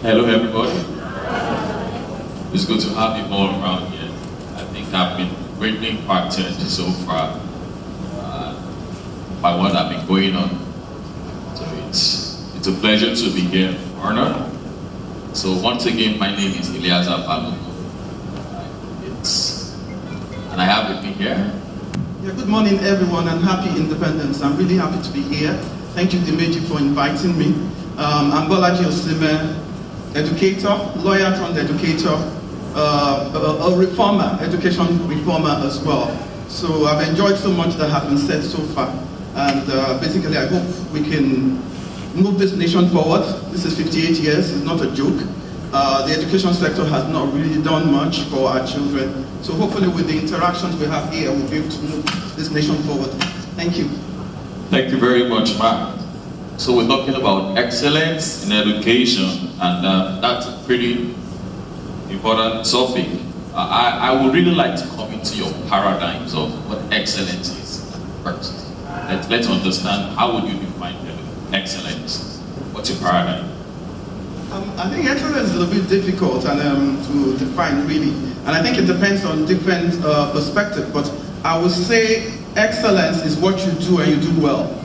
Hello, everybody. It's good to have you all around here. I think I've been greatly impacted so far by what I've been going on. So it's a pleasure to be here, Arnold. So once again, my name is Eliezer Balogun. And I have with me here. Yeah, good morning, everyone, and happy Independence. I'm really happy to be here. Thank you, Dimeji, for inviting me. I'm Bolaji Osime, educator, lawyer turned educator, a reformer, education reformer as well. So I've enjoyed so much that has been said so far. And basically, I hope we can move this nation forward. This is 58 years, it's not a joke. The education sector has not really done much for our children. So hopefully with the interactions we have here, we'll be able to move this nation forward. Thank you. Thank you very much, Mark. So we're talking about excellence in education, and that's a pretty important topic. I would really like to come into your paradigms of what excellence is first. Let's understand, how would you define excellence? What's your paradigm? I think excellence is a bit difficult to define, really. And I think it depends on different perspectives. But I would say excellence is what you do and you do well.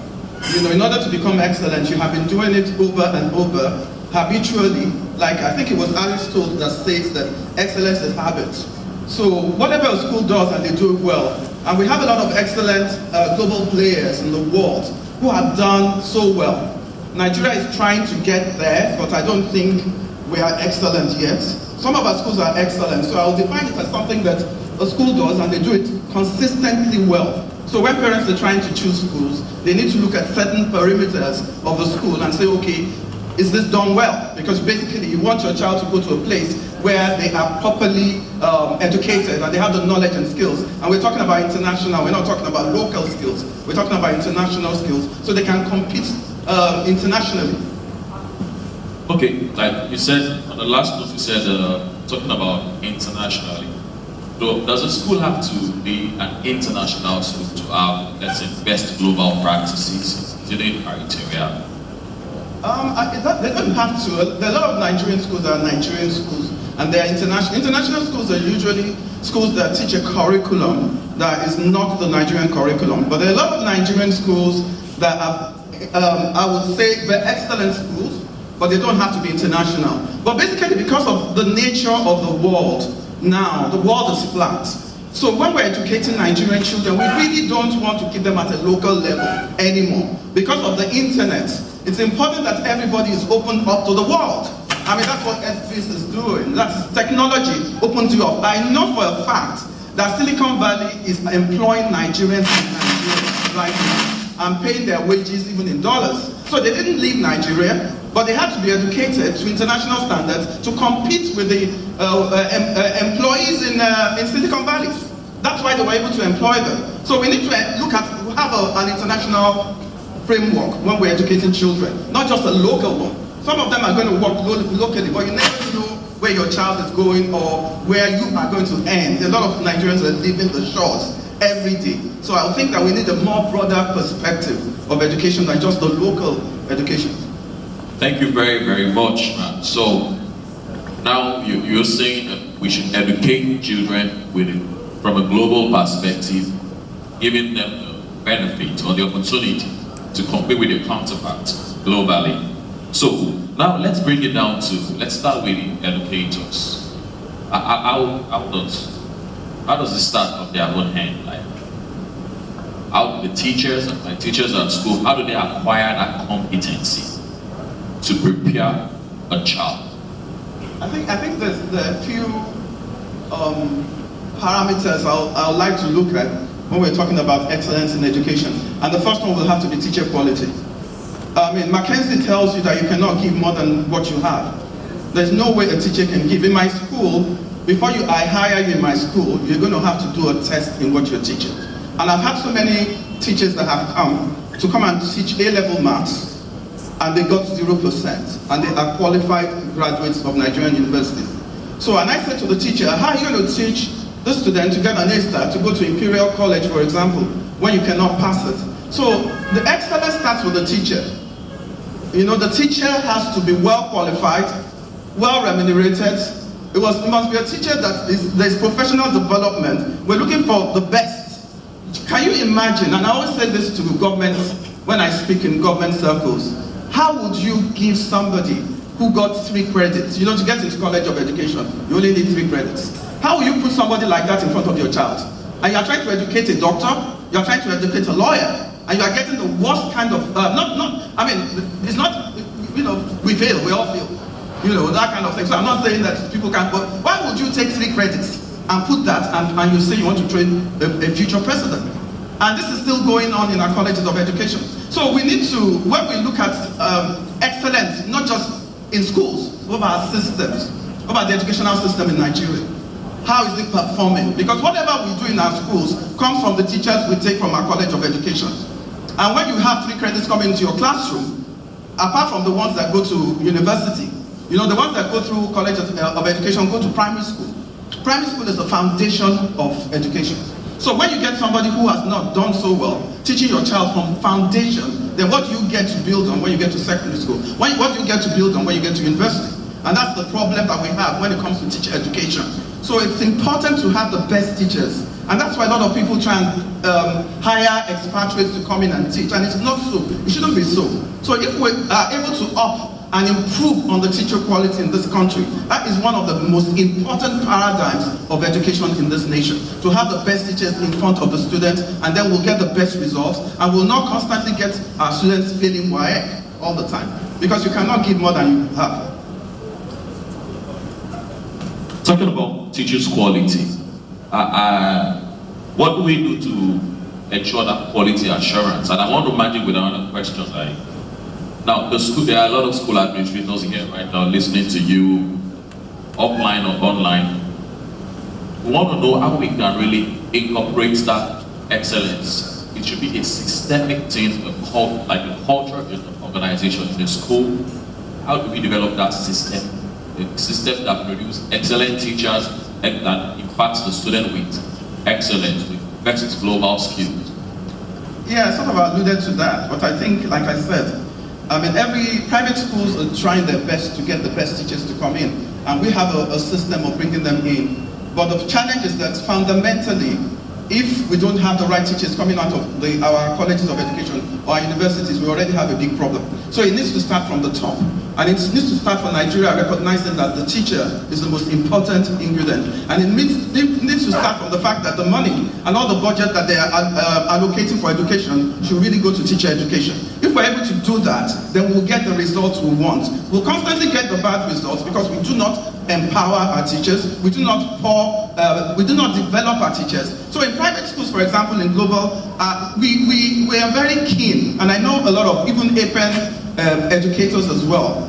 You know, in order to become excellent, you have been doing it over and over, habitually. Like, I think it was Aristotle that says that excellence is habit. So whatever a school does and they do it well, and we have a lot of excellent global players in the world who have done so well. Nigeria is trying to get there, but I don't think we are excellent yet. Some of our schools are excellent, so I'll define it as something that a school does and they do it consistently well. So when parents are trying to choose schools, they need to look at certain perimeters of the school and say, okay, is this done well? Because basically you want your child to go to a place where they are properly educated and they have the knowledge and skills. And we're talking about international, we're not talking about local skills, we're talking about international skills, so they can compete internationally. Okay, like you said, on the last note you said, talking about internationally. So does a school have to be an international school to have, let's say, best global practices? Is it a criteria? They don't have to. There are a lot of Nigerian schools that are Nigerian schools, and they are international. International schools are usually schools that teach a curriculum that is not the Nigerian curriculum. But there are a lot of Nigerian schools that are, I would say, they're excellent schools, but they don't have to be international. But basically, because of the nature of the world, now, the world is flat. So when we're educating Nigerian children, we really don't want to keep them at a local level anymore. Because of the internet, it's important that everybody is open up to the world. I mean, that's what EdFis is doing. That's technology opens you up. I know for a fact that Silicon Valley is employing Nigerians in Nigeria right now and paying their wages even in dollars. So they didn't leave Nigeria, but they had to be educated to international standards to compete with the employees in Silicon Valley. That's why they were able to employ them. So we need to have an international framework when we're educating children, not just a local one. Some of them are going to work locally, but you never know where your child is going or where you are going to end. A lot of Nigerians are leaving the shores every day. So I think that we need a more broader perspective of education than just the local education. Thank you very, very much. So now you're saying that we should educate children from a global perspective, giving them the benefit or the opportunity to compete with their counterparts globally. So now let's bring it down to, let's start with the educators. How does it start on their own hand? Like, how do the teachers and my teachers at school, how do they acquire that competency to prepare a child? I think there are a few parameters I would like to look at when we're talking about excellence in education. And the first one will have to be teacher quality. I mean, Mackenzie tells you that you cannot give more than what you have. There's no way a teacher can give. In my school, before I hire you in my school, you're going to have to do a test in what you're teaching. And I've had so many teachers that have come and teach A-level maths, and they got 0%, and they are qualified graduates of Nigerian universities. So, and I said to the teacher, how are you going to teach the student to get an A-star to go to Imperial College, for example, when you cannot pass it? So, the excellence starts with the teacher. You know, the teacher has to be well qualified, well remunerated. It must be a teacher that there's professional development. We're looking for the best. Can you imagine, and I always say this to government when I speak in government circles, how would you give somebody who got 3 credits, to get into College of Education, you only need 3 credits. How will you put somebody like that in front of your child? And you are trying to educate a doctor, you are trying to educate a lawyer, and you are getting the worst kind of, it's not, we fail, we all fail. That kind of thing. So I'm not saying that people can't, but why would you take 3 credits and put that and you say you want to train a future president? And this is still going on in our colleges of education. So we need to, when we look at excellence, not just in schools, over our systems, over the educational system in Nigeria, how is it performing? Because whatever we do in our schools comes from the teachers we take from our College of Education. And when you have 3 credits coming into your classroom, apart from the ones that go to university, the ones that go through College of Education go to primary school. Primary school is the foundation of education. So when you get somebody who has not done so well, teaching your child from foundation, then what do you get to build on when you get to secondary school? What do you get to build on when you get to university? And that's the problem that we have when it comes to teacher education. So it's important to have the best teachers. And that's why a lot of people try and hire expatriates to come in and teach. And it's not so. It shouldn't be so. So if we are able to up and improve on the teacher quality in this country, that is one of the most important paradigms of education in this nation. To have the best teachers in front of the students, and then we'll get the best results, and we'll not constantly get our students failing WAEC all the time. Because you cannot give more than you have. Talking about teachers' quality, what do we do to ensure that quality assurance? And I want to magic with another question. Now, there are a lot of school administrators here right now listening to you, offline or online. We want to know how we can really incorporate that excellence. It should be a systemic thing, like a culture in an organization, in a school. How do we develop that system? A system that produces excellent teachers and that impacts the student with excellence, with best global skills. Yeah, I sort of alluded to that, but I think, like I said, every private schools are trying their best to get the best teachers to come in, and we have a system of bringing them in. But the challenge is that fundamentally, if we don't have the right teachers coming out of our colleges of education or our universities, we already have a big problem. So it needs to start from the top. And it needs to start for Nigeria recognizing that the teacher is the most important ingredient. And it needs to start from the fact that the money and all the budget that they are allocating for education should really go to teacher education. If we're able to do that, then we'll get the results we want. We'll constantly get the bad results because we do not empower our teachers, we do not develop our teachers. So in private schools, for example, in global, we are very keen, and I know a lot of even APEN educators as well.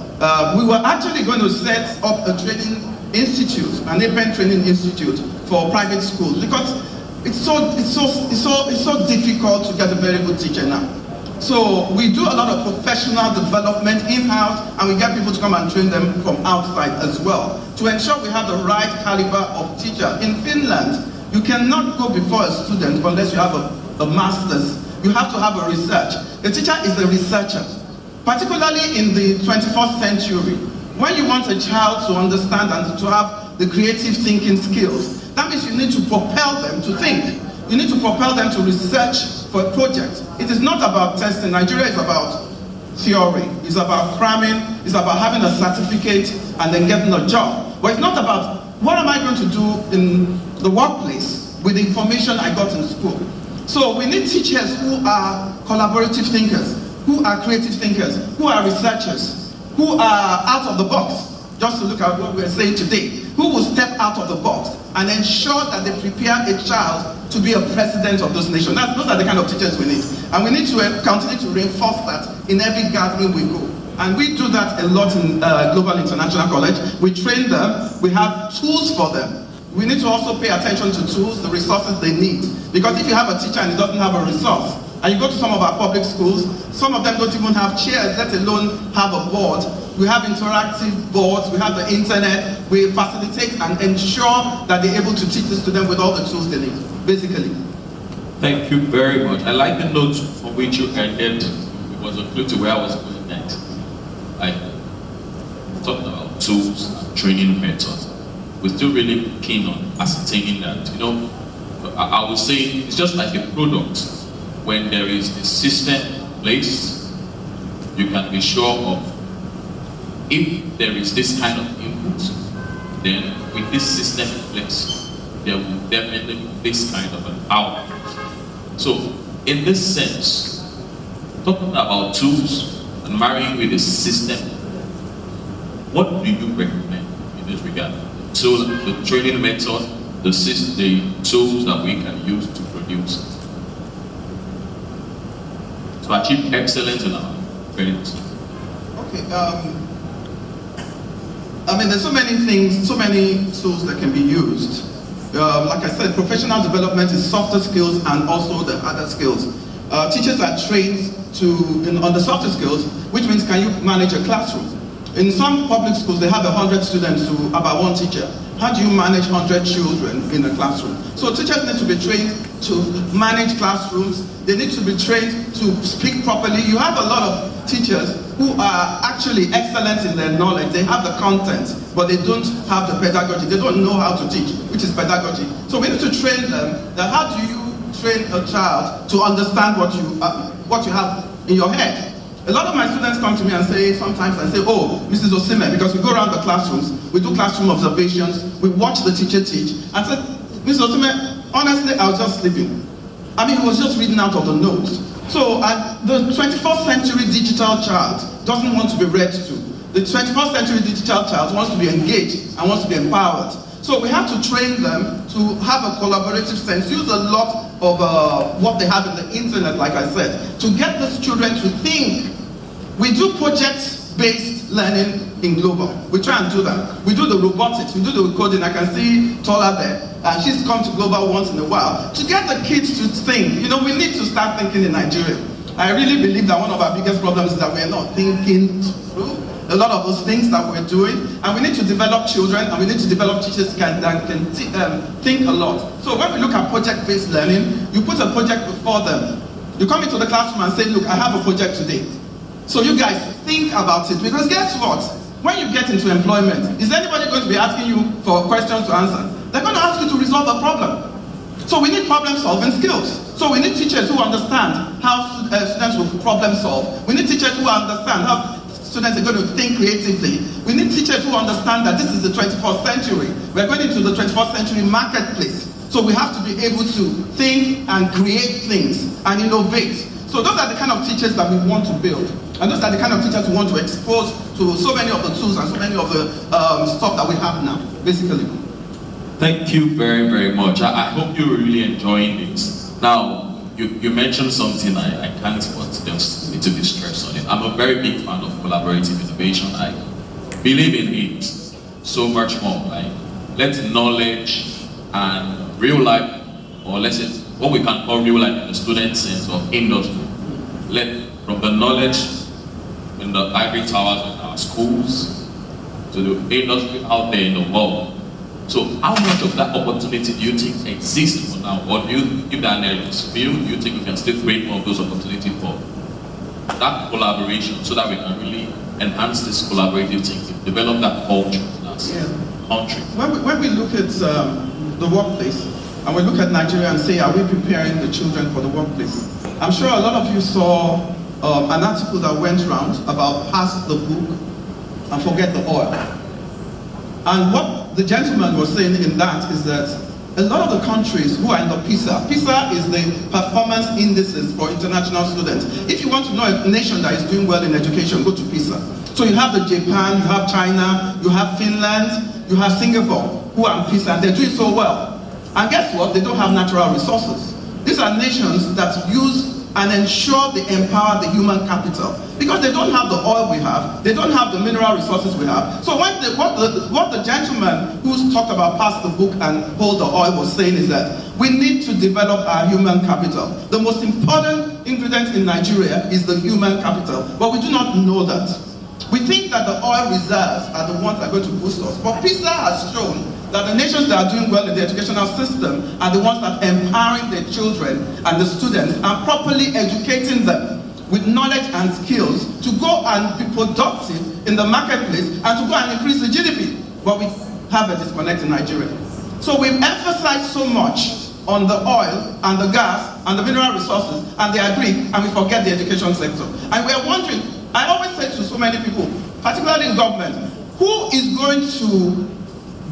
We were actually going to set up a training institute, an APEN training institute for private schools, because it's so difficult to get a very good teacher now. So we do a lot of professional development in-house, and we get people to come and train them from outside as well, to ensure we have the right caliber of teacher. In Finland, you cannot go before a student unless you have a master's. You have to have a research. The teacher is a researcher. Particularly in the 21st century, when you want a child to understand and to have the creative thinking skills, that means you need to propel them to think. You need to propel them to research for a project. It is not about testing. Nigeria is about theory. It's about cramming. It's about having a certificate and then getting a job. But it's not about what am I going to do in the workplace with the information I got in school. So we need teachers who are collaborative thinkers, who are creative thinkers, who are researchers, who are out of the box. Just to look at what we're saying today, who will step out of the box and ensure that they prepare a child to be a president of this nation. Those are the kind of teachers we need. And we need to continue to reinforce that in every gathering we go. And we do that a lot in Global International College. We train them, we have tools for them. We need to also pay attention to tools, the resources they need. Because if you have a teacher and he doesn't have a resource, and you go to some of our public schools, some of them don't even have chairs, let alone have a board. We have interactive boards, we have the internet, we facilitate and ensure that they're able to teach the student with all the tools they need, basically. Thank you very much. I like the notes from which you ended. It was a clue to where I was going next. I talked about tools and training methods. We're still really keen on ascertaining that. I would say it's just like a product. When there is a system in place, you can be sure of if there is this kind of input, then with this system in place, there will definitely be this kind of an output. So, in this sense, talking about tools and marrying with a system, what do you recommend in this regard? So, the training method, the tools that we can use to produce, to achieve excellence in our training. Okay. I mean, there's so many things, so many tools that can be used. Like I said, professional development is softer skills and also the harder skills. Teachers are trained on the softer skills, which means can you manage a classroom? In some public schools, they have 100 students to about one teacher. How do you manage 100 children in a classroom? So teachers need to be trained to manage classrooms. They need to be trained to speak properly. You have a lot of teachers who are actually excellent in their knowledge. They have the content, but they don't have the pedagogy. They don't know how to teach, which is pedagogy. So we need to train them that how do you train a child to understand what you have in your head. A lot of my students come to me and say, sometimes I say, oh, Mrs. Osime, because we go around the classrooms, we do classroom observations, we watch the teacher teach, and say, Mrs. Osime, honestly, I was just sleeping. I mean, he was just reading out of the notes. So the 21st century digital child doesn't want to be read to. The 21st century digital child wants to be engaged and wants to be empowered. So we have to train them to have a collaborative sense, use a lot of what they have in the internet, like I said, to get these children to think. We do project-based learning in Global. We try and do that. We do the robotics, we do the coding. I can see Tola there, and she's come to Global once in a while to get the kids to think. We need to start thinking in Nigeria. I really believe that one of our biggest problems is that we're not thinking through a lot of those things that we're doing, and we need to develop children, and we need to develop teachers that can think a lot. So when we look at project-based learning, you put a project before them. You come into the classroom and say, look, I have a project today. So you guys think about it, because guess what? When you get into employment, is anybody going to be asking you for questions to answer? They're going to ask you to resolve a problem. So we need problem-solving skills. So we need teachers who understand how students will problem solve. We need teachers who understand how students are going to think creatively. We need teachers who understand that this is the 21st century. We're going into the 21st century marketplace. So we have to be able to think and create things and innovate. So those are the kind of teachers that we want to build. And those are the kind of teachers we want to expose to so many of the tools and so many of the stuff that we have now, basically. Thank you very, very much. I hope you're really enjoying this. Now, you mentioned something I can't but just need to be stressed on it. I'm a very big fan of collaborative innovation. I believe in it so much more. Like, let knowledge and real life, or let's say what we can call real life in the student sense of industry, let from the knowledge in the ivory towers of our schools to the industry out there in the world. So how much of that opportunity do you think exists for now? Or do you, if there are do you think we can still create more of those opportunities for that collaboration so that we can really enhance this collaborative thinking, develop that culture in our country? When we look at the workplace, and we look at Nigeria and say, are we preparing the children for the workplace? I'm sure a lot of you saw an article that went around about pass the book and forget the oil. And what the gentleman was saying in that is that a lot of the countries who are in the PISA is the performance indices for international students. If you want to know a nation that is doing well in education, go to PISA. So you have the Japan, you have China, you have Finland, you have Singapore, who are in PISA, and they're doing so well. And guess what? They don't have natural resources. These are nations that use and ensure they empower the human capital. Because they don't have the oil we have, they don't have the mineral resources we have. So what the gentleman who's talked about pass the book and hold the oil was saying is that we need to develop our human capital. The most important ingredient in Nigeria is the human capital, but we do not know that. We think that the oil reserves are the ones that are going to boost us, but PISA has shown that the nations that are doing well in the educational system are the ones that are empowering their children and the students and properly educating them. with knowledge and skills to go and be productive in the marketplace and to go and increase the GDP. But we have a disconnect in Nigeria. So we've emphasized so much on the oil and the gas and the mineral resources and the agri, and we forget the education sector. And we are wondering, I always say to so many people, particularly in government, who is going to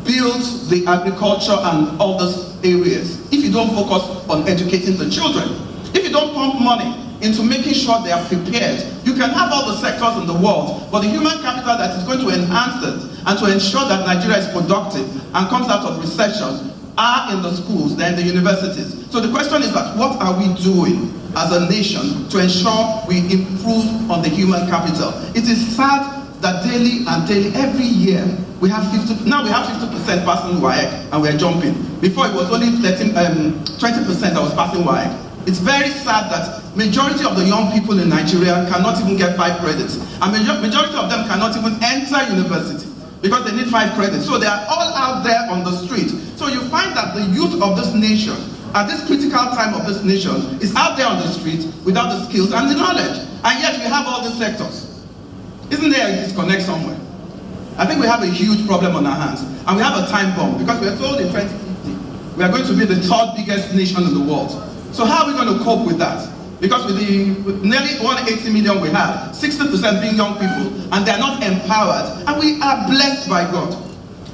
build the agriculture and all those areas if you don't focus on educating the children? If you don't pump money into making sure they are prepared, you can have all the sectors in the world, but the human capital that is going to enhance it and to ensure that Nigeria is productive and comes out of recession are in the schools, they're in the universities. So the question is that what are we doing as a nation to ensure we improve on the human capital? It is sad that daily, every year, we have 50% passing WAEC and we're jumping. Before it was only 20% that was passing WAEC. It's very sad that majority of the young people in Nigeria cannot even get 5 credits. And majority of them cannot even enter university because they need 5 credits. So they are all out there on the street. So you find that the youth of this nation, at this critical time of this nation, is out there on the street without the skills and the knowledge. And yet we have all these sectors. Isn't there a disconnect somewhere? I think we have a huge problem on our hands. And we have a time bomb because we are told in 2050 we are going to be the 3rd biggest nation in the world. So how are we going to cope with that? Because with nearly 180 million we have, 60% being young people, and they're not empowered, and we are blessed by God.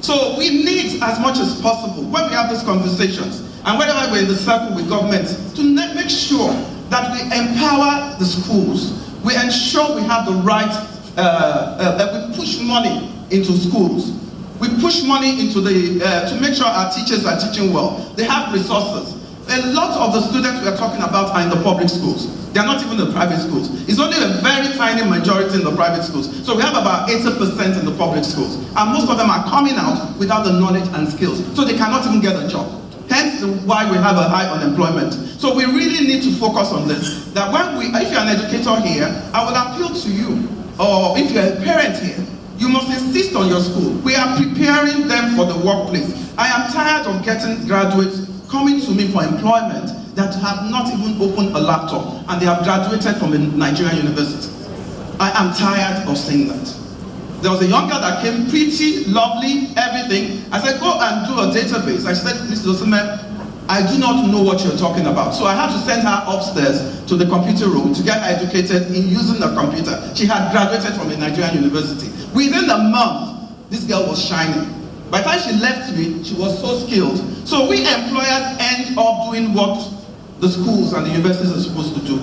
So we need, as much as possible, when we have these conversations, and whenever we're in the circle with government, to make sure that we empower the schools. We ensure we have the right, that we push money into schools. We push money into to make sure our teachers are teaching well. They have resources. A lot of the students we are talking about are in the public schools. They are not even the private schools. It's only a very tiny majority in the private schools. So we have about 80% in the public schools. And most of them are coming out without the knowledge and skills. So they cannot even get a job. Hence why we have a high unemployment. So we really need to focus on this. That if you're an educator here, I would appeal to you. Or if you're a parent here, you must insist on your school. We are preparing them for the workplace. I am tired of getting graduates coming to me for employment that have not even opened a laptop and they have graduated from a Nigerian university. I am tired of seeing that. There was a young girl that came, pretty, lovely, everything. I said, go and do a database. I said, Mrs. Osime, I do not know what you're talking about. So I had to send her upstairs to the computer room to get her educated in using the computer. She had graduated from a Nigerian university. Within a month, this girl was shining. By the time she left me, she was so skilled. So we employers end up doing what the schools and the universities are supposed to do.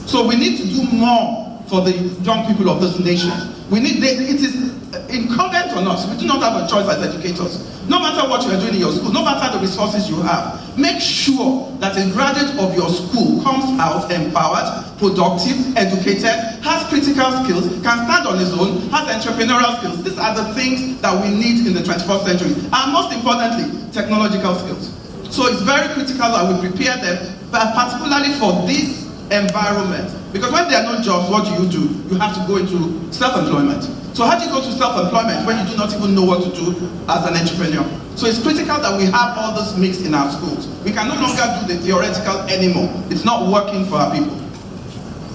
So we need to do more for the young people of this nation. It is incumbent on us. We do not have a choice as educators. No matter what you are doing in your school, no matter the resources you have, make sure that a graduate of your school comes out empowered, productive, educated, has critical skills, can stand on his own, has entrepreneurial skills. These are the things that we need in the 21st century. And most importantly, technological skills. So it's very critical that we prepare them, but particularly for this environment. Because when there are no jobs, what do? You have to go into self-employment. So how do you go to self-employment when you do not even know what to do as an entrepreneur? So it's critical that we have all this mix in our schools. We can no longer do the theoretical anymore. It's not working for our people.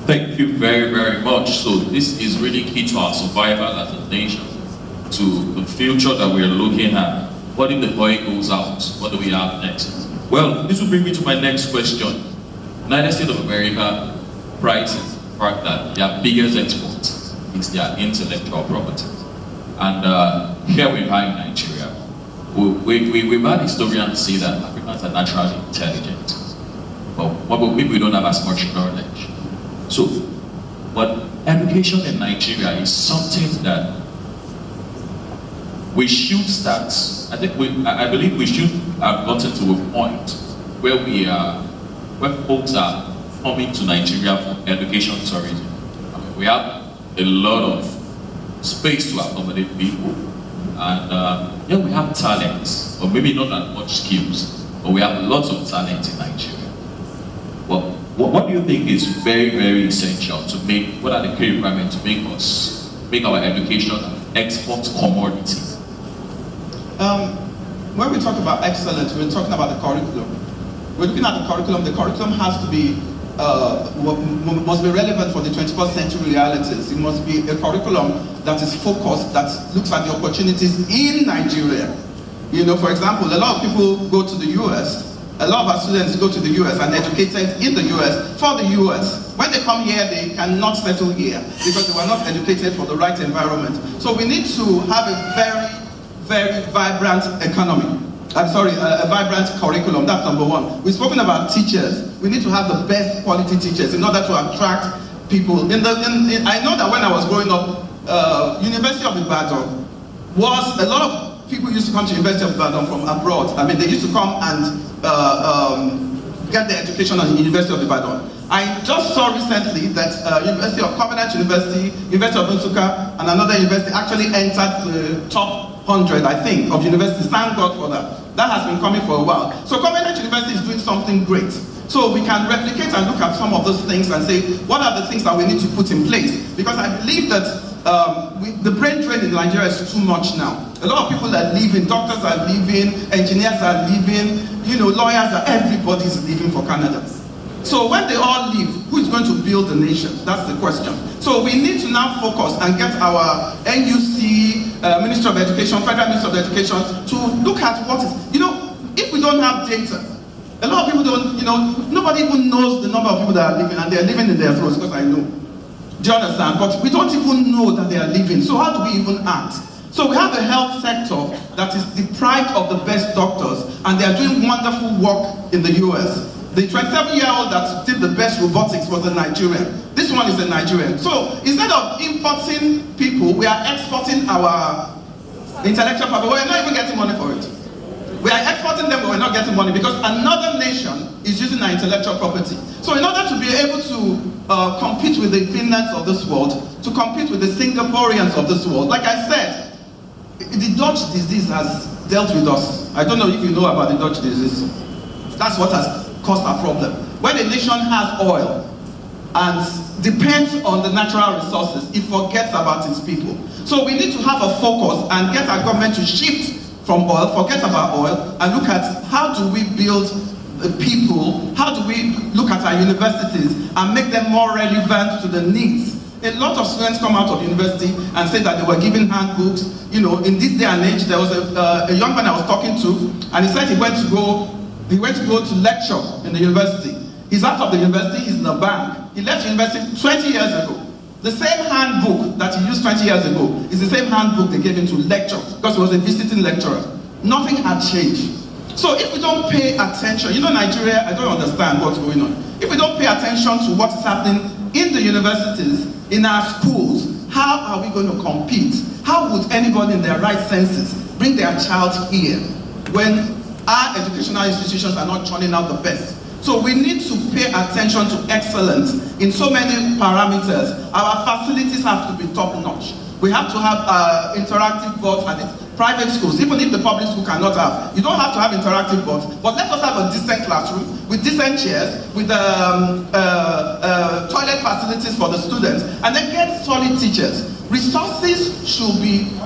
Thank you very, very much. So this is really key to our survival as a nation, to the future that we are looking at. What if the oil goes out? What do we have next? Well, this will bring me to my next question. United States of America prides the fact that their biggest export is their intellectual property. And here we are in Nigeria. We've had historians say that Africans are naturally intelligent, but maybe we don't have as much knowledge. So, but education in Nigeria is something that we should start. I believe we should have gotten to a point where folks are coming to Nigeria for education tourism. We have a lot of space to accommodate people, and yeah, we have talents, or maybe not that much skills, but we have lots of talent in Nigeria. Well, what do you think is very, very essential to make? What are the key requirements to make our education export commodities? When we talk about excellence, we're talking about the curriculum. We're looking at the curriculum. The curriculum has to be must be relevant for the 21st century realities. It must be a curriculum that is focused, that looks at the opportunities in Nigeria. You know, for example, a lot of people go to the US. A lot of our students go to the US and educated in the US for the US. When they come here, they cannot settle here because they were not educated for the right environment. So we need to have a very, very vibrant economy. I'm sorry, a vibrant curriculum. That's number one. We've spoken about teachers. We need to have the best quality teachers in order to attract people. I know that when I was growing up, University of Ibadan was, a lot of people used to come to University of Ibadan from abroad. I mean, they used to come and get their education at the University of Ibadan. I just saw recently that University of Covenant University, University of Nsukka, and another university actually entered the top 100, I think, of universities. Thank God for that. That has been coming for a while. So Covenant University is doing something great. So we can replicate and look at some of those things and say, what are the things that we need to put in place? Because I believe that the brain drain in Nigeria is too much now. A lot of people are leaving, doctors are leaving, engineers are leaving, you know, lawyers are, everybody's leaving for Canada. So when they all leave, who is going to build the nation? That's the question. So we need to now focus and get our NUC, Ministry of Education, Federal Ministry of Education to look at what is, you know, if we don't have data, a lot of people don't, you know, nobody even knows the number of people that are living, and they're living in their throats, because I know. Do you understand? But we don't even know that they are living. So how do we even act? So we have a health sector that is deprived of the best doctors, and they are doing wonderful work in the US. The 27-year-old that did the best robotics was a Nigerian. This one is a Nigerian. So instead of importing people, we are exporting our intellectual property. We're not even getting money for it. We are exporting them, but we're not getting money because another nation is using our intellectual property. So in order to be able to compete with the Finlands of this world, to compete with the Singaporeans of this world, like I said, the Dutch disease has dealt with us. I don't know if you know about the Dutch disease. That's what has caused our problem. When a nation has oil and depends on the natural resources, it forgets about its people. So we need to have a focus and get our government to shift from oil, forget about oil, and look at how do we build the people, how do we look at our universities and make them more relevant to the needs. A lot of students come out of university and say that they were given handbooks. You know, in this day and age, there was a young man I was talking to, and he said he went to go to lecture in the university. He's out of the university, he's in a bank. He left university 20 years ago. The same handbook that he used 20 years ago is the same handbook they gave him to lecture, because he was a visiting lecturer. Nothing had changed. So if we don't pay attention, you know, Nigeria, I don't understand what's going on. If we don't pay attention to what is happening in the universities, in our schools, how are we going to compete? How would anybody in their right senses bring their child here when our educational institutions are not churning out the best? So we need to pay attention to excellence in so many parameters. Our facilities have to be top-notch. We have to have interactive boards at the private schools, even if the public school cannot have. You don't have to have interactive boards, but let us have a decent classroom with decent chairs, with toilet facilities for the students, and then get solid teachers.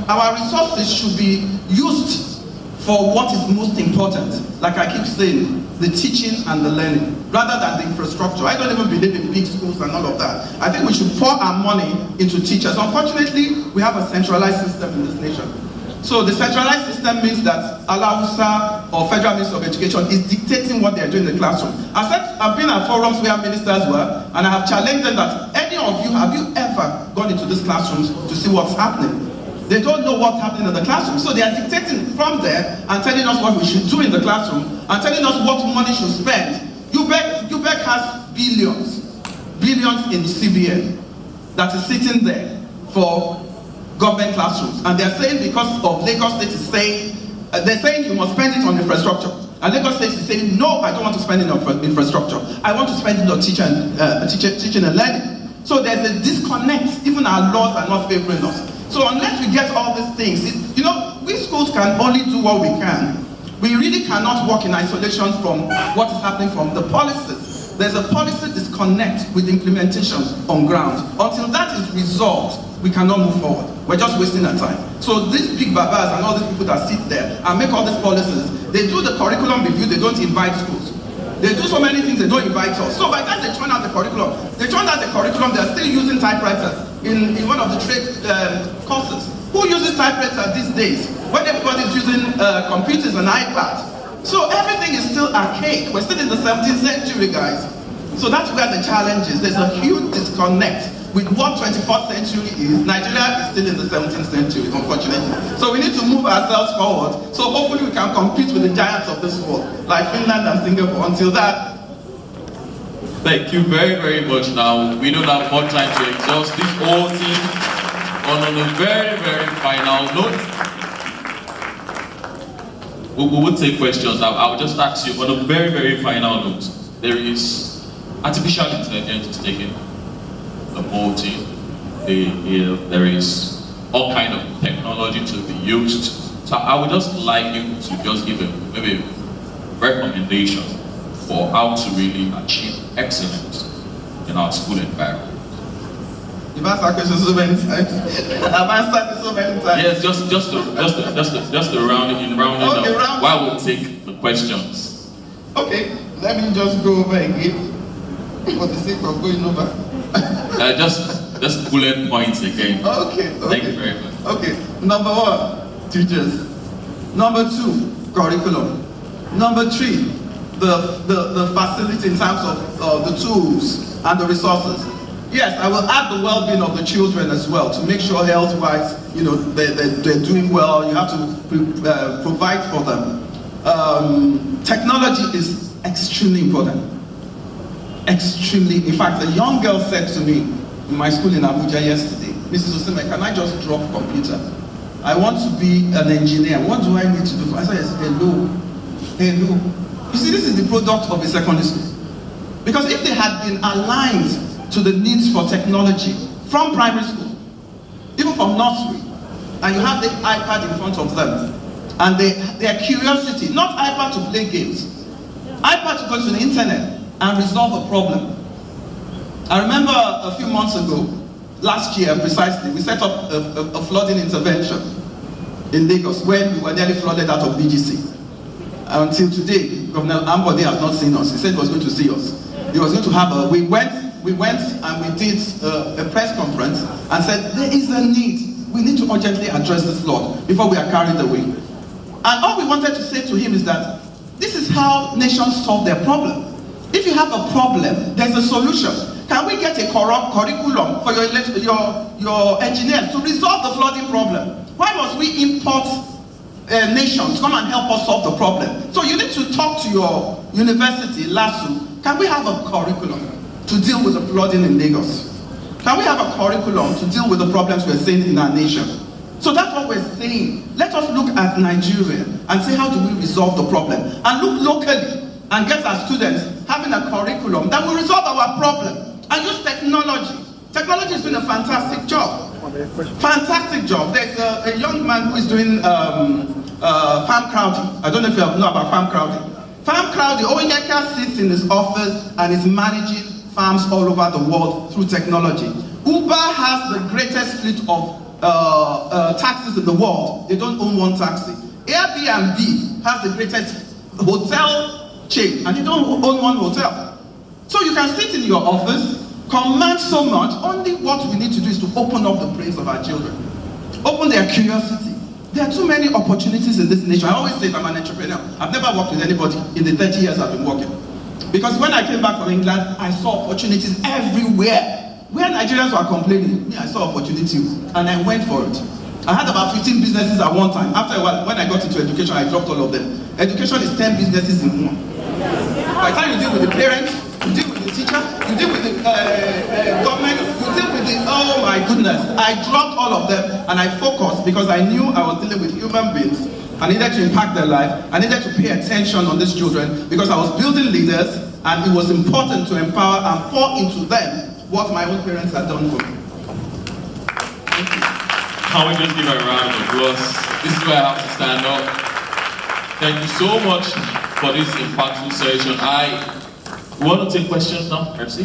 Our resources should be used for what is most important. Like I keep saying, the teaching and the learning, rather than the infrastructure. I don't even believe in big schools and all of that. I think we should pour our money into teachers. Unfortunately, we have a centralized system in this nation. So the centralized system means that Alausa or Federal Ministry of Education is dictating what they are doing in the classroom. I've been at forums where ministers were, and I have challenged them that any of you, have you ever gone into these classrooms to see what's happening? They don't know what's happening in the classroom. So they are dictating from there and telling us what we should do in the classroom and telling us what money should spend. UBEC has billions in CBN that is sitting there for government classrooms. And they're saying because of Lagos State is saying, they're saying you must spend it on infrastructure. And Lagos State is saying, no, I don't want to spend it on infrastructure. I want to spend it on teaching and learning. So there's a disconnect. Even our laws are not favoring us. So unless we get all these things, you know, we schools can only do what we can. We really cannot work in isolation from what is happening from the policies. There's a policy disconnect with implementation on ground. Until that is resolved, we cannot move forward. We're just wasting our time. So these big babas and all these people that sit there and make all these policies, they do the curriculum review, they don't invite schools. They do so many things, they don't invite us. So by the time they turn out the curriculum, they're still using typewriters in one of the trade courses. Who uses typewriters these days when everybody's using computers and iPads? So everything is still archaic. We're still in the 17th century, guys. So that's where the challenge is. There's a huge disconnect with what 21st century is. Nigeria is still in the 17th century, unfortunately. So we need to move ourselves forward. So hopefully we can compete with the giants of this world, like Finland and Singapore. Until that. Thank you very, very much. Now, we don't have much time to exhaust this whole thing. On a very, very final note, we will take questions. I will just ask you on a very, very final note. There is artificial intelligence is taking the whole thing. There is all kind of technology to be used. So I would just like you to just give maybe recommendation for how to really achieve excellence in our school environment. You've asked that question so many times. I've answered it so many times. Yes, just to rounding up. While we'll take the questions. Okay, let me just go over again for the sake of going over. Just bullet points again. Okay. Thank you very much. Okay, number 1, teachers. Number 2, curriculum. Number 3, the facility in terms of the tools and the resources. Yes, I will add the well-being of the children as well to make sure health-wise, they're doing well. You have to provide for them. Technology is extremely important. Extremely. In fact, a young girl said to me in my school in Abuja yesterday, Mrs. Osime, can I just drop computer? I want to be an engineer. What do I need to do? I said, hello. You see, this is the product of a secondary school. Because if they had been aligned to the needs for technology from primary school, even from nursery, and you have the iPad in front of them, and their curiosity, not iPad to play games, iPad to go to the internet and resolve a problem. I remember a few months ago, last year precisely, we set up a flooding intervention in Lagos when we were nearly flooded out of BGC. Until today, Governor Ambode has not seen us. He said he was going to see us. He was going to have we went and we did a press conference and said, there is a need. We need to urgently address this flood before we are carried away. And all we wanted to say to him is that this is how nations solve their problem. If you have a problem, there's a solution. Can we get a curriculum for your engineers to resolve the flooding problem? Why must we import nations come and help us solve the problem? So you need to talk to your university, LASU. Can we have a curriculum to deal with the flooding in Lagos? Can we have a curriculum to deal with the problems we're seeing in our nation? So that's what we're saying. Let us look at Nigeria and say, how do we resolve the problem? And look locally and get our students having a curriculum that will resolve our problem. And use technology. Technology is doing a fantastic job. Fantastic job. There's a young man who is doing farm crowding. I don't know if you know about farm crowding. Farm crowding, Onyeka sits in his office and is managing farms all over the world through technology. Uber has the greatest fleet of taxis in the world. They don't own one taxi. Airbnb has the greatest hotel chain and they don't own one hotel. So you can sit in your office, command so much. Only what we need to do is to open up the brains of our children. Open their curiosity. There are too many opportunities in this nation. I always say I'm an entrepreneur. I've never worked with anybody in the 30 years I've been working. Because when I came back from England, I saw opportunities everywhere. Where Nigerians were complaining, I saw opportunity and I went for it. I had about 15 businesses at one time. After a while, when I got into education, I dropped all of them. Education is 10 businesses in one. By the time you deal with the parents, you deal with the teacher, you deal with the government, you deal with the, oh my goodness. I dropped all of them and I focused because I knew I was dealing with human beings. I needed to impact their life. I needed to pay attention on these children because I was building leaders and it was important to empower and pour into them what my own parents had done for me. Thank you. Can we just give a round of applause? This is where I have to stand up. Thank you so much for this impactful session. I want to take questions now, Mercy.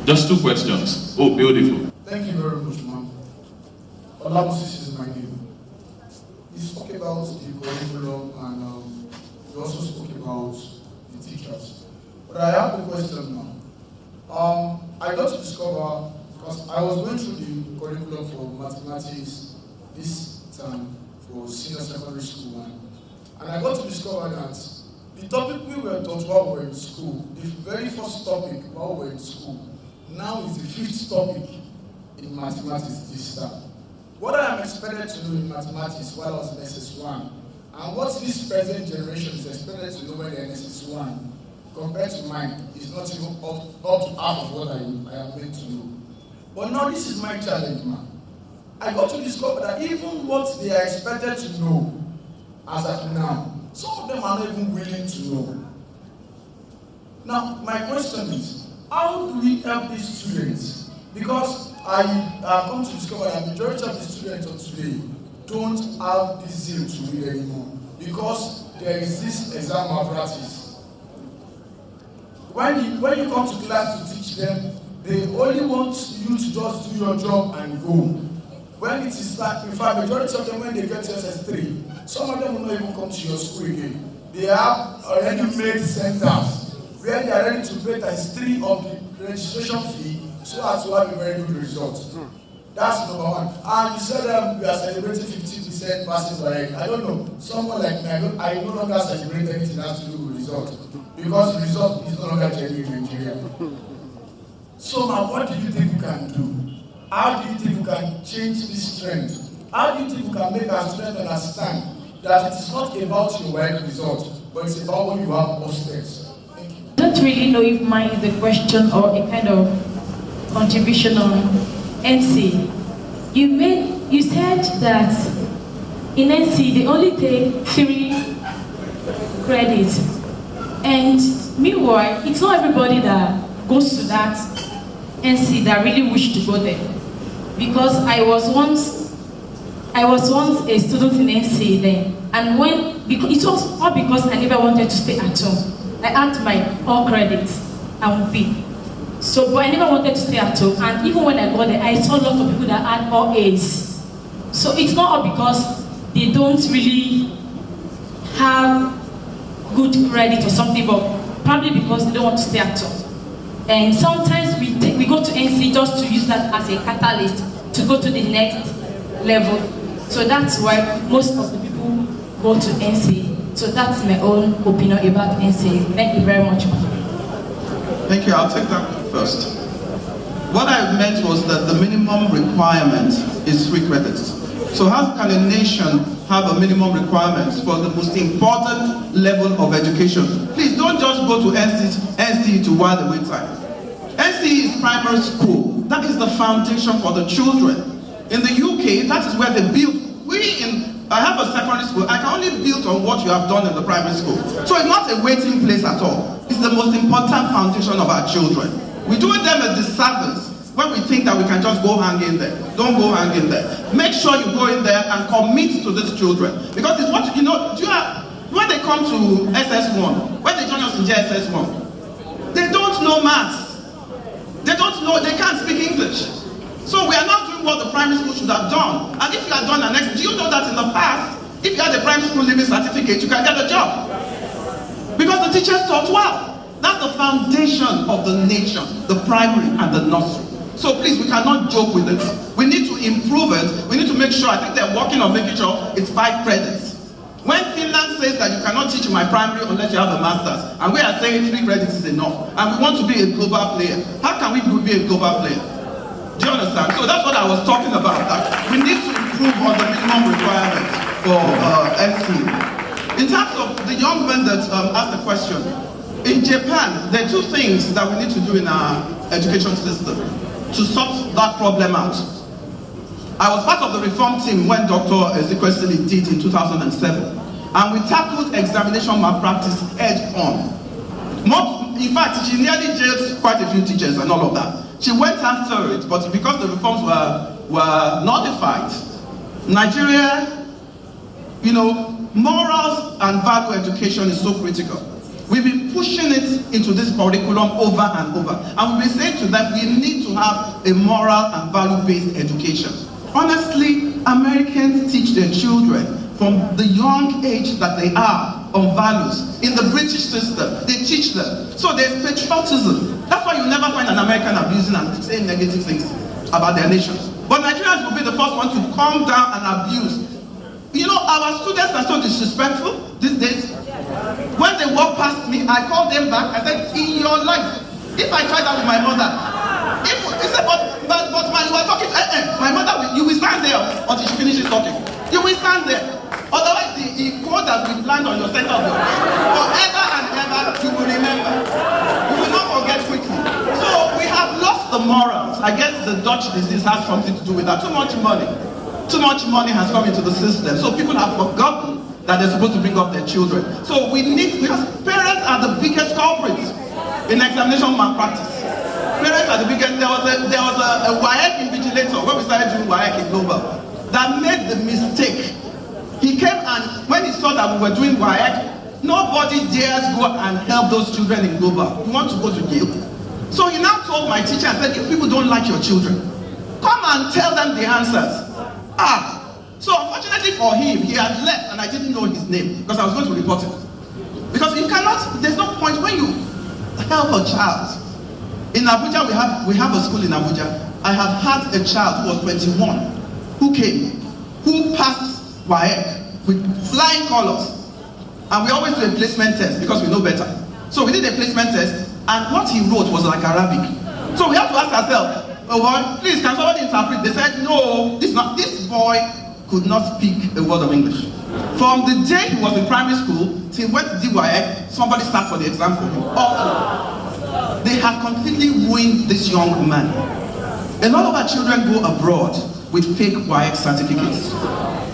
Just 2 questions. Oh, beautiful. Thank you very much, ma'am. Olamusis is my name. You spoke about the curriculum and you also spoke about the teachers. But I have a question now. I got to discover, because I was going through the curriculum for mathematics this term for senior secondary school one, and I got to discover that the topic we were taught while we were in school, the very first topic while we were in school, now is the fifth topic in mathematics this term. What I am expected to know in mathematics while I was in SS1, and what this present generation is expected to know when they're in SS1, compared to mine, is not even up to half of what I am meant to know. But now this is my challenge, man. I got to discover that even what they are expected to know, as at now, some of them are not even willing to know. Now, my question is, how do we help these students? Because I have come to discover that the majority of the students of today don't have this zeal to read anymore, because there is this exam malpractice. When you come to class to teach them, they only want you to just do your job and go. When it is like, in fact, majority of them, when they get to SS3, some of them will not even come to your school again. They have already made centers where they are ready to pay ×3 of the registration fee so as to have a very good result. That's number one. And you said we are celebrating 50% passing by. I don't know. Someone like me, I no longer celebrate anything that has to do with result, because the result is no longer genuine in Nigeria. So now, what do you think we can do? How do you think we can change this trend? How do you think we can make our students understand that it is not about your work result, but it's about what you have upstairs? Thank you. I don't really know if mine is a question or a kind of contribution on NC. You said that in NC they only take 3 credits, and meanwhile it's not everybody that goes to that NC that really wish to go there. Because I was once a student in NC then, and it was all because I never wanted to stay at home. I had my all credits and B. So, but I never wanted to stay at home, and even when I got there, I saw a lot of people that had all A's. So it's not all because they don't really have good credit or something, but probably because they don't want to stay at home. And sometimes we go to NC just to use that as a catalyst to go to the next level. So that's why most of the people go to NC. So that's my own opinion about NC. Thank you very much. Thank you. I'll take that first. What I meant was that the minimum requirement is 3 credits. So how can a nation have a minimum requirement for the most important level of education? Please don't just go to NC to while the wait time. NC is primary school. That is the foundation for the children. In the UK, that is where they build. I have a secondary school. I can only build on what you have done in the primary school. So it's not a waiting place at all. It's the most important foundation of our children. We do them a disservice when we think that we can just go hang in there. Don't go hang in there. Make sure you go in there and commit to these children. Because it's what, when they come to SS1, when they join us in JSS1, they don't know maths. They don't know, they can't speak English. So we are not doing what the primary school should have done. And if you had done do you know that in the past, if you had a primary school leaving certificate, you can get a job. Because the teachers taught well. That's the foundation of the nation, the primary and the nursery. So please, we cannot joke with it. We need to improve it. We need to make sure, I think they're working on making sure it's 5 credits. When Finland says that you cannot teach in my primary unless you have a master's, and we are saying 3 credits is enough, and we want to be a global player, how can we be a global player? Do you understand? So that's what I was talking about. That we need to improve on the minimum requirements for NC. In terms of the young man that asked the question, in Japan, there are 2 things that we need to do in our education system to sort that problem out. I was part of the reform team when Dr. Ezekwesili did in 2007, and we tackled examination malpractice head on. In fact, she nearly jailed quite a few teachers and all of that. She went after it, but because the reforms were nullified, Nigeria, morals and value education is so critical. We've been pushing it into this curriculum over and over. And we've been saying to them, we need to have a moral and value-based education. Honestly, Americans teach their children from the young age that they are on values. In the British system, they teach them. So there's patriotism. That's why you never find an American abusing and saying negative things about their nation. But Nigerians will be the first one to calm down and abuse. You know, our students are so disrespectful these days. When they walk past me, I call them back. I said, in your life, if I try that with my mother, but you are talking, my mother, you will stand there until she finishes talking. You will stand there. Otherwise, the code that will land on your center of your brain, forever and ever, you will remember. You will not forget quickly. So we have lost the morals. I guess the Dutch disease has something to do with that. Too much money. Too much money has come into the system. So people have forgotten that they're supposed to bring up their children. So we need, because parents are the biggest culprits in examination malpractice. Parents are the biggest. There was a WAEC invigilator when we started doing WAEC in Global that made the mistake. He came and when he saw that we were doing WAEC, nobody dares go and help those children in Global. You want to go to jail? So he now told my teacher and said, if people don't like your children, come and tell them the answers. So unfortunately for him, he had left and I didn't know his name because I was going to report him. Because you cannot, there's no point when you help a child. In Abuja, we have a school in Abuja. I have had a child who was 21 who came, who passed WAEC with flying colors. And we always do a placement test because we know better. So we did a placement test and what he wrote was like Arabic. So we have to ask ourselves, oh boy, please can somebody interpret? They said, no, this boy could not speak a word of English. From the day he was in primary school till he went to DYEC, somebody sat for the exam for him. Also, they have completely ruined this young man. A lot of our children go abroad with fake WAEC certificates.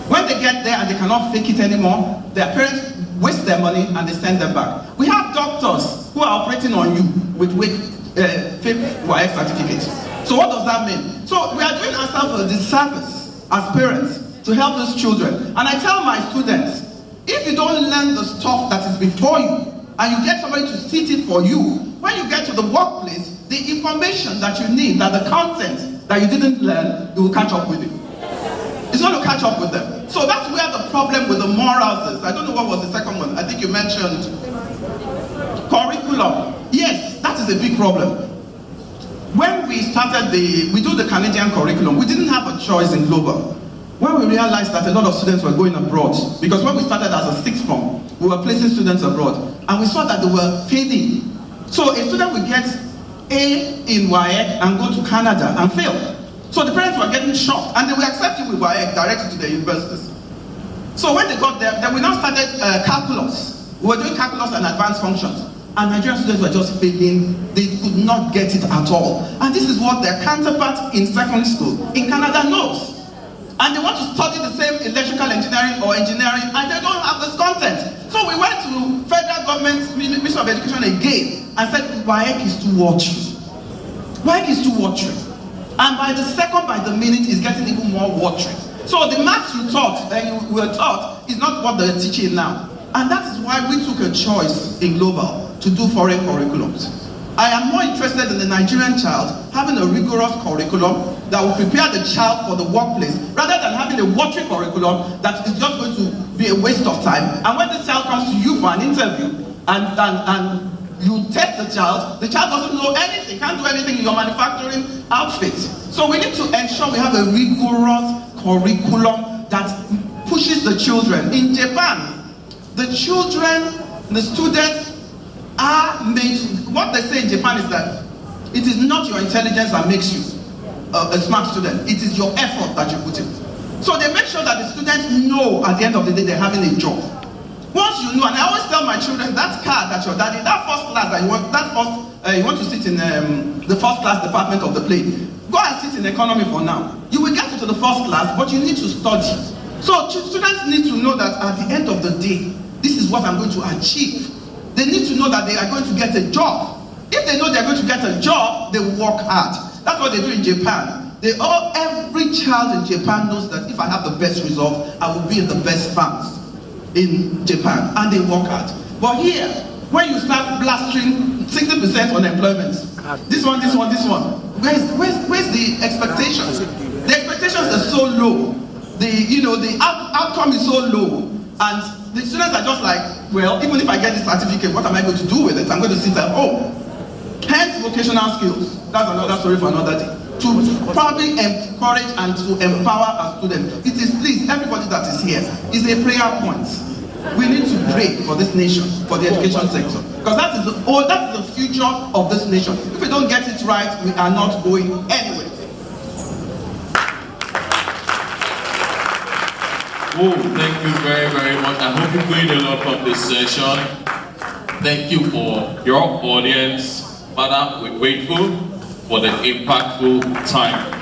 When they get there and they cannot fake it anymore, their parents waste their money and they send them back. We have doctors who are operating on you with fake WAEC certificates. So what does that mean? So we are doing ourselves a disservice as parents to help those children. And I tell my students, if you don't learn the stuff that is before you, and you get somebody to sit it for you, when you get to the workplace, the information that you need, that the content that you didn't learn, it will catch up with you. It's going to catch up with them. So that's where the problem with the morals is. I don't know what was the second one. I think you mentioned curriculum. Yes, that is a big problem. When we started we do the Canadian curriculum, we didn't have a choice in Global. When we realized that a lot of students were going abroad, because when we started as a sixth form, we were placing students abroad, and we saw that they were failing. So a student would get A in WAEC and go to Canada and fail. So the parents were getting shocked, and they were accepting with WAEC directly to the universities. So when they got there, then we now started calculus. We were doing calculus and advanced functions. And Nigerian students were just failing. They could not get it at all. And this is what their counterpart in secondary school in Canada knows. And they want to study the same electrical engineering or engineering, and they don't have this content. So we went to federal government, Ministry of Education again, and said, WAEC is too watery. WAEC is too watery. And by the minute, it's getting even more watery. So the maths you taught, and you were taught, is not what they're teaching now. And that is why we took a choice in Global to do foreign curriculums. I am more interested in the Nigerian child having a rigorous curriculum that will prepare the child for the workplace, rather than having a watery curriculum that is just going to be a waste of time. And when this child comes to you for an interview, and you test the child doesn't know anything, can't do anything in your manufacturing outfit. So we need to ensure we have a rigorous curriculum that pushes the children. In Japan, the children, the students are made, what they say in Japan is that it is not your intelligence that makes you a smart student, it is your effort that you put in. So they make sure that the students know at the end of the day they're having a job. Once you know, and I always tell my children, that car that your daddy, that first class that you want to sit in the first class department of the plane, go and sit in economy for now. You will get into the first class, but you need to study. So students need to know that at the end of the day, this is what I'm going to achieve. They need to know that they are going to get a job. If they know they are going to get a job, they will work hard. That's what they do in Japan. Every child in Japan knows that if I have the best result, I will be in the best farms in Japan, and they work hard. But here, when you start blastering 60% unemployment, this one, where's the expectations? The expectations are so low. The outcome is so low, and the students are just like, well, even if I get this certificate, what am I going to do with it? I'm going to sit at home. Hence, vocational skills. That's another story for another day. To probably encourage and to empower our students. It is, please, everybody that is here, is a prayer point. We need to pray for this nation, for the education sector. Because that is the future of this nation. If we don't get it right, we are not going anywhere. Oh, thank you very, very much. I hope you gained a lot from this session. Thank you for your audience. Madam, we're grateful for the impactful time